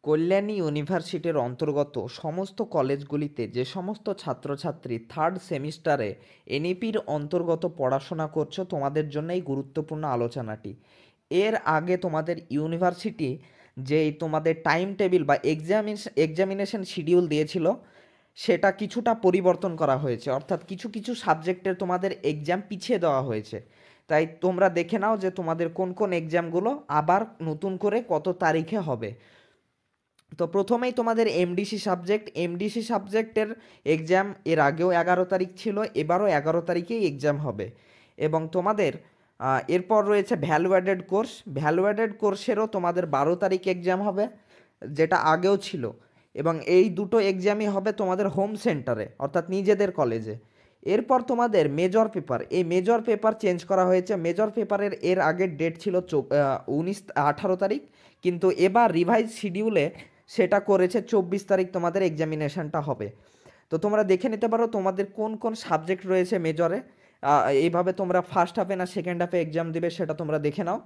কল্যাণী ইউনিভার্সিটির অন্তর্গত সমস্ত কলেজগুলিতে যে সমস্ত ছাত্রছাত্রী থার্ড সেমিস্টারে এনইপির অন্তর্গত পড়াশোনা করছো, তোমাদের জন্য এই গুরুত্বপূর্ণ আলোচনাটি। এর আগে তোমাদের ইউনিভার্সিটি যেই তোমাদের টাইম টেবিল বা এক্সামিনেশন শিডিউল দিয়েছিল, সেটা কিছুটা পরিবর্তন করা হয়েছে, অর্থাৎ কিছু কিছু সাবজেক্টের তোমাদের এক্সাম পিছিয়ে দেওয়া হয়েছে। তাই তোমরা দেখে নাও যে তোমাদের কোন কোন এক্সামগুলো আবার নতুন করে কত তারিখে হবে। তো প্রথমেই তোমাদের এমডিসি সাবজেক্টের এক্সাম এর আগেও 11 তারিখ ছিল, এবারও 11 তারিখেই এক্সাম হবে। এবং তোমাদের এরপর রয়েছে ভ্যালু অ্যাডেড কোর্সেরও তোমাদের 12 তারিখ এক্সাম হবে, যেটা আগেও ছিল। এবং এই দুটো এক্সামই হবে তোমাদের হোম সেন্টারে, অর্থাৎ নিজেদের কলেজে। এরপর তোমাদের মেজর পেপার চেঞ্জ করা হয়েছে। মেজর পেপারের এর আগের ডেট ছিল 18 তারিখ, কিন্তু এবার রিভাইজ শিডিউলে সেটা করেছে 24 তারিখ তোমাদের এক্সামিনেশনটা হবে। তো তোমরা দেখে নিতে পারো তোমাদের কোন কোন সাবজেক্ট রয়েছে মেজরে। এইভাবে তোমরা ফার্স্ট হাফে না সেকেন্ড হাফে এক্সাম দিবে সেটা তোমরা দেখে নাও।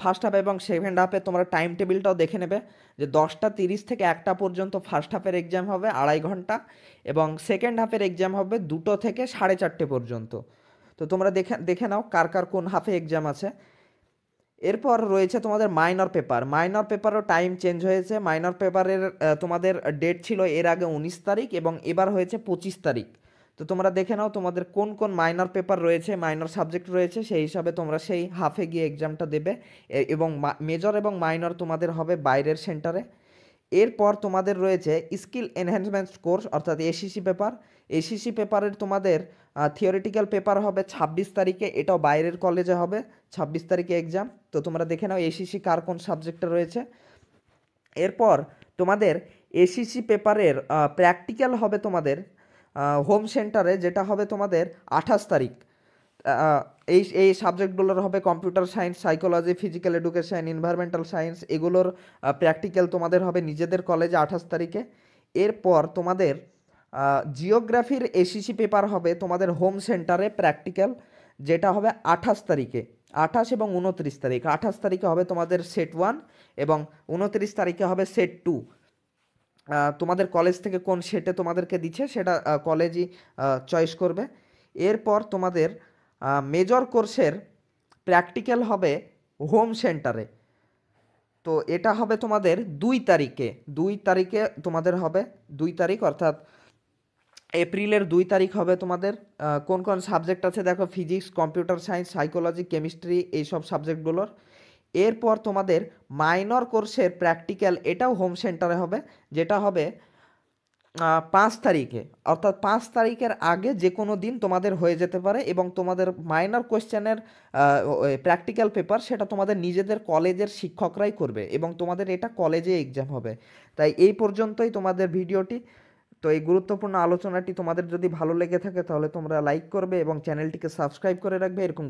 ফার্স্ট হাফ এবং সেকেন্ড হাফে তোমরা টাইম টেবিলটাও দেখে নেবে যে 10টা 30 থেকে 1টা পর্যন্ত ফার্স্ট হাফের এক্সাম হবে 2.5 ঘন্টা, এবং সেকেন্ড হাফের এক্সাম হবে 2টো থেকে 4:30 পর্যন্ত। তো তোমরা দেখে নাও কার কার কোন হাফে এক্সাম আছে। এরপর রয়েছে তোমাদের মাইনর পেপারও টাইম চেঞ্জ হয়েছে। মাইনর পেপারের তোমাদের ডেট ছিল এর আগে 19 তারিখ এবং এবার হয়েছে 25 তারিখ। তো তোমরা দেখে নাও তোমাদের কোন কোন মাইনর পেপার রয়েছে, মাইনর সাবজেক্ট রয়েছে, সেই হিসাবে তোমরা সেই হাফে গিয়ে এক্সামটা দেবে। এবং মেজর এবং মাইনর তোমাদের হবে বাইরের সেন্টারে। এরপর তোমাদের রয়েছে স্কিল এনহ্যান্সমেন্ট কোর্স, অর্থাৎ এসিসি পেপারের তোমাদের থিওরিটিক্যাল পেপার হবে 26 তারিখে, এটাও বাইরের কলেজে হবে। 26 তারিখে এক্সাম। তো তোমরা দেখে নাও এসিসি কার কোন সাবজেক্টে রয়েছে। এরপর তোমাদের এসিসি পেপারের প্র্যাকটিক্যাল হবে তোমাদের হোম সেন্টারে, যেটা হবে তোমাদের 28 তারিখ। এই সাবজেক্টগুলোর হবে computer science, psychology, physical education, environmental science. এগুলোর প্র্যাকটিক্যাল তোমাদের হবে নিজেদের কলেজে 28 তারিখে। এরপর তোমাদের জিওগ্রাফির এসিসি পেপার হবে তোমাদের হোম সেন্টারে প্র্যাকটিক্যাল, যেটা হবে 28 তারিখে। 28 এবং 29 তারিখ। 28 তারিখে হবে তোমাদের সেট 1 এবং 29 তারিখে হবে সেট 2। তোমাদের কলেজ থেকে কোন সেটে তোমাদেরকে দিচ্ছে সেটা কলেজই চয়েস করবে। এরপর তোমাদের মেজর কোর্সের প্র্যাকটিক্যাল হবে হোম সেন্টারে। তো এটা হবে তোমাদের 2 তারিখে তোমাদের হবে 2 তারিখ, অর্থাৎ এপ্রিলের 2 তারিখ হবে তোমাদের। কোন কোন সাবজেক্ট আছে দেখো, physics, computer science, psychology, chemistry, এইসব সাবজেক্টগুলোর। এরপর তোমাদের মাইনর কোর্সের প্র্যাকটিক্যাল, এটাও হোম সেন্টারে হবে, যেটা হবে 5 তারিখে। অর্থাৎ 5 তারিখের আগে যে কোনো দিন তোমাদের হয়ে যেতে পারে। এবং তোমাদের মাইনর কোয়েশ্চেনের প্র্যাকটিক্যাল পেপার সেটা তোমাদের নিজেদের কলেজের শিক্ষকরাই করবে এবং তোমাদের এটা কলেজে এক্সাম হবে। তাই এই পর্যন্তই তোমাদের ভিডিওটি। তো এই গুরুত্বপূর্ণ আলোচনাটি তোমাদের যদি ভালো লেগে থাকে তাহলে তোমরা লাইক করবে এবং চ্যানেলটিকে সাবস্ক্রাইব করে রাখবে এরকম